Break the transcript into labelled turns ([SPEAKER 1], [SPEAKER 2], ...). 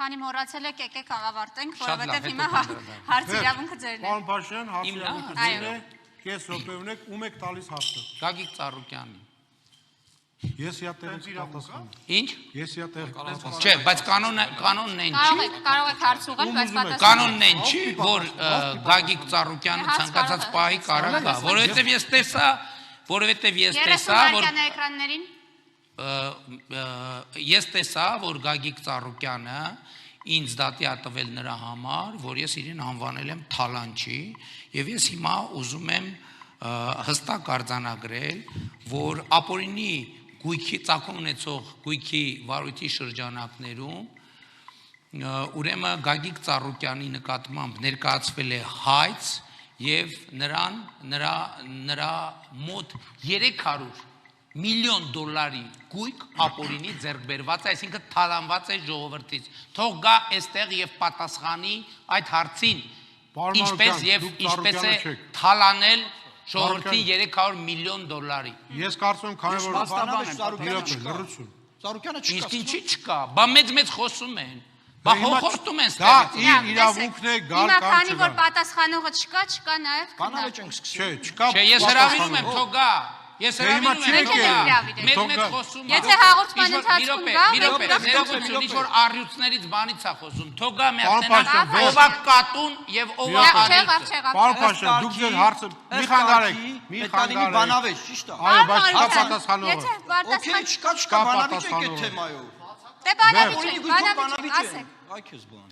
[SPEAKER 1] Քանի մոռացել եք, եկեք ավարտենք, որովհետև հիմա հարց իրավունքը ձերն է։
[SPEAKER 2] Պարոն Փաշյան, հարց իրավունքը ձերն է, կես րոպե ունեք, ում եք տալիս հարցը։
[SPEAKER 3] Գագիկ Ծառուկյանի։
[SPEAKER 2] Ես իա տեղից պատասխանում։
[SPEAKER 3] Ինչ։
[SPEAKER 2] Ես իա տեղից պատասխանում։
[SPEAKER 3] Չէ, բայց կանոնն են չի։
[SPEAKER 1] Կարող եք հարց ուղղել, բայց պատասխան։
[SPEAKER 3] Կանոնն են չի, որ Գագիկ Ծառուկյանը ցանկացած պահի կարող գա, որովհետև ես տեսա, որ
[SPEAKER 1] էկրաններին
[SPEAKER 3] ես տեսա, որ Գագիկ Ծառուկյանը ինձ դատի ա տվել նրա համար, որ ես իրեն անվանել եմ թալանչի, եւ ես հիմա ուզում եմ հստակ արձանագրել, որ ապօրինի գույքի ծագում ունեցող գույքի վարույթի շրջանակներում ուրեմն Գագիկ Ծառուկյանի նկատմամբ ներկայացվել է հայց եւ նրա մոտ 300 միլիոն դոլարի գույք ապօրինի ձեռք բերված է, այսինքն թալանված է ժողովրդից։ Թող գա այստեղ եւ պատասխանի այդ հարցին, ինչպես է թալանել ժողովրդի 300 միլիոն դոլարի։
[SPEAKER 2] Ես կարծում եմ, քանի որ
[SPEAKER 4] Ծառուկյանը չկա։
[SPEAKER 3] Իսկ ինչի չկա, բա մեծ խոսում են, բա հոխորտում են
[SPEAKER 2] դա
[SPEAKER 3] ստեղից։
[SPEAKER 2] իրավունքն է գալ
[SPEAKER 1] Հիմա
[SPEAKER 2] կամ
[SPEAKER 1] քանի որ
[SPEAKER 2] չգալ։
[SPEAKER 1] պատասխանողը չկա նաեւ
[SPEAKER 4] Կանավեճ ենք սկսում։
[SPEAKER 2] Չէ, չկա։
[SPEAKER 3] Չէ, ես հրավիրում եմ, թող գա։ Ես հրավիրում եմ, մեծ խոսում։
[SPEAKER 1] Եթե հաղորդման ընթացքում գա,
[SPEAKER 3] ներողություն, ինչ-որ առյուծներից բանից է խոսում, թող գա մի հատ ով է կատուն եւ ով է առյուծը։
[SPEAKER 2] Պարոն Փաշյան, դուք ձեր հարցը մի խանգարեք, մի խանգարեք։
[SPEAKER 4] Բանավեճ, ճիշտ է։
[SPEAKER 2] Այո, բայց չկա պատասխանողը։
[SPEAKER 1] Եթե
[SPEAKER 4] Okay,
[SPEAKER 1] պատասխան
[SPEAKER 4] չկա բանավեճ եք այդ թեմայով։
[SPEAKER 1] դե բանավիճ, ասեք։
[SPEAKER 4] Այ քեզ բան։